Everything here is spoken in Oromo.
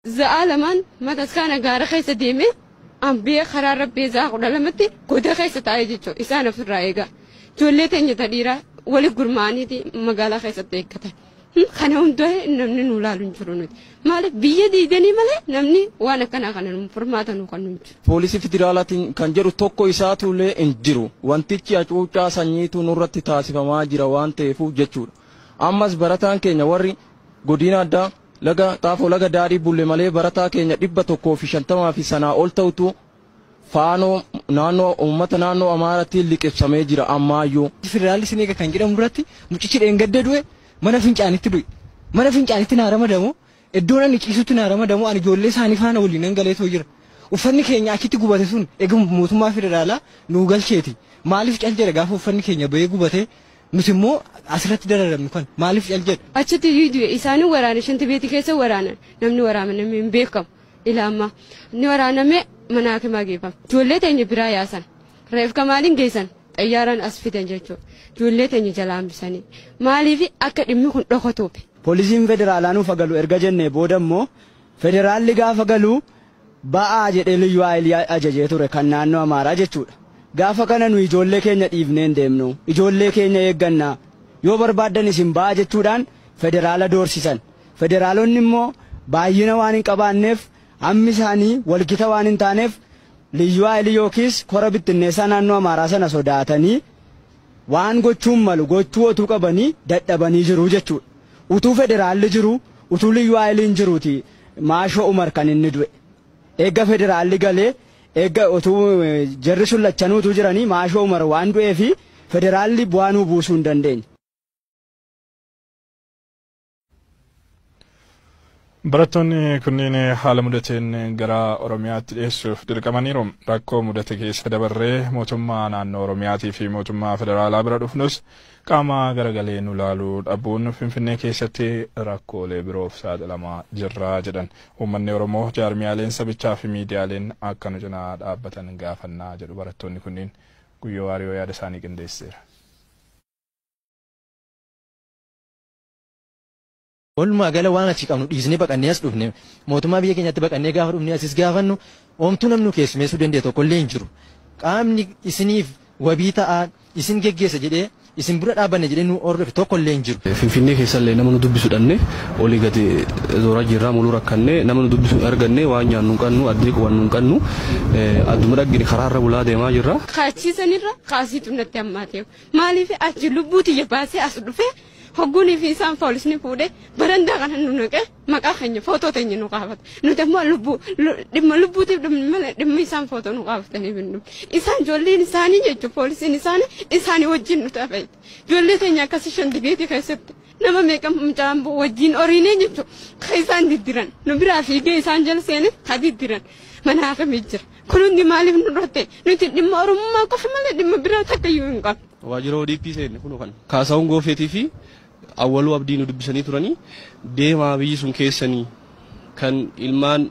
زعلمان ما تسكان غار خيس ديمي أم بيه خرار ربي زاق ولمتي كودا خيس تايجيتشو إسانا في الرأيقة جولتين يتديرا ولي قرماني دي مقالة خيس تيكتا خانهم دوه نمني نولالون جرونوت مالك بيدي دني ماله نمني وانا كنا خانم فرماتا نقولون Polisi federaalaatiin kan jedhu tokko isaatullee hin jiru. Wantichi hacuuccaa sanyiitu nurratti taasifamaa jira waan ta'eefu jechuudha. Ammas barataan keenya warri godina addaa laga xaafoo laga daarii bulle malee barataa keenya 150 fi sanaa ol ta'utu faanoo naannoo uummata naannoo Amaaraatti liqeeffamee jira ammaayyuu. Federaalisiin eega kan jedhamu irratti mucichi dheengadde du'e mana fincaanitti du'e. Mana fincaanitti naa ramadamu iddoon ani ciisutti naa ramadamu ani ijoollee isaanii faana waliin nan galeetoo jira. Uffanni keenya achitti gubate sun eega mootummaa federaalaa nuu galcheeti. Maaliif cal jedhe gaafa uffanni keenya bahee gubate nuti immoo asirratti dararamnu kan maaliif cal jedhe. Achitti yuuduu isaanii waraana shanti beeti keessa waraana namni waraaname hin beekamu ilaama ni waraaname mana hakimaa geeffama. Ijoollee teenya biraa yaasan reef kamaaliin geessan xayyaaraan as fidan jechuudha. Ijoollee teenya jalaa hambisanii maaliif akka dhimmi kun dhokatuufi. Poolisiin federaalaa nuuf galu erga jennee booda immoo federaalli gaafa galu ba'aa jedhee liyyuu haayilii ajajee ture kan naannoo Amaaraa jechuudha. Gaafa kana nu ijoollee keenya dhiifnee hin deemnu ijoollee keenya eeggannaa yoo barbaaddan isin ba'aa jechuudhaan federaala doorsisan. Federaalonni immoo baay'ina waan hin qabaanneef hammi isaanii walgita waan hin taaneef liyyuu haayilii yookiis kora bittinneessaa naannoo Amaaraa sana sodaatanii waan gochuun malu gochuu otuu qabanii dadhabanii jiru jechuudha. Utuu federaalli jiru utuu liyyuu haayiliin jiruuti Maashoo Umar kan inni du'e. Eega federaalli galee eega utuu jarri sun lachanuutu jiranii Maashoo Umar waan du'eefi federaalli bu'aanuu buusuu hin dandeenye. Barattoonni kunneen haala mudateen gara Oromiyaatti dhiyeessuuf dirqamaniiru. Rakkoo mudate keessa dabarree mootummaa naannoo Oromiyaatii fi mootummaa federaalaa bira dhufnus qaama garagalee nu ilaaluu dhabuun Finfinnee keessatti rakkoolee biroof saaxilamaa jirra jedhan. Uummanni Oromoo jaarmiyaaleen sabichaa fi miidiyaaleen akka nu cinaa dhaabbatan gaafannaa jedhu barattoonni kunneen guyyoo waariyoo yaada isaanii qindeesseera. Walumaa gala waan achi qabnu dhiisnee baqannee as dhufne mootummaa biyya keenyatti baqannee gaafa dhufne asis gaafannu oomtuu namnu keessummeessuu danda'e tokko illee hin jiru. Qaamni isiniif wabii ta'aa isin geggeessa jedhee isin bira dhaabbanne jedhee nu hordofe tokko illee hin jiru. Finfinnee keessallee nama nu dubbisu dhanne olii gadi zoora jirraa muluu rakkanne nama nu dubbisu arganne waan nyaannu hin qabnu addee waan nu hin qabnu adduma dhaggine karaarra bulaa deemaa jirra. Kaachisanirra kaasitu natti hammaateef maaliif achi lubbuuti baasee as dhufee Hoguni fi isaan poolisni fuudhee barandaa kana nu naqee maqaa keenya footoo teenya nu qaafata. Nuti immoo dhimma lubbuutiif dhimma isaan footoo nu qaafatanii binnu. Isaan ijoolleen isaanii jechuun poolisiin isaanii wajjin nu taafate. Ijoollee teenya akkasii shanti beetii keessatti nama meeqa mucaan wajjin oriinee jechuun kan isaan diddiran. Nu biraa fiigee isaan jala seenee ka diddiran mana hakamee jira. Kun hundi maaliif nu dhotte nuti dhimma Oromummaa qofa malee dhimma biraa takka iyyuu hin qabnu. Waajjira ODP seenne kun kan Kaasaawun Goofeetii fi awwaluu abdii nu dubbisanii turanii deemaa biyyi sun keessanii kan ilmaan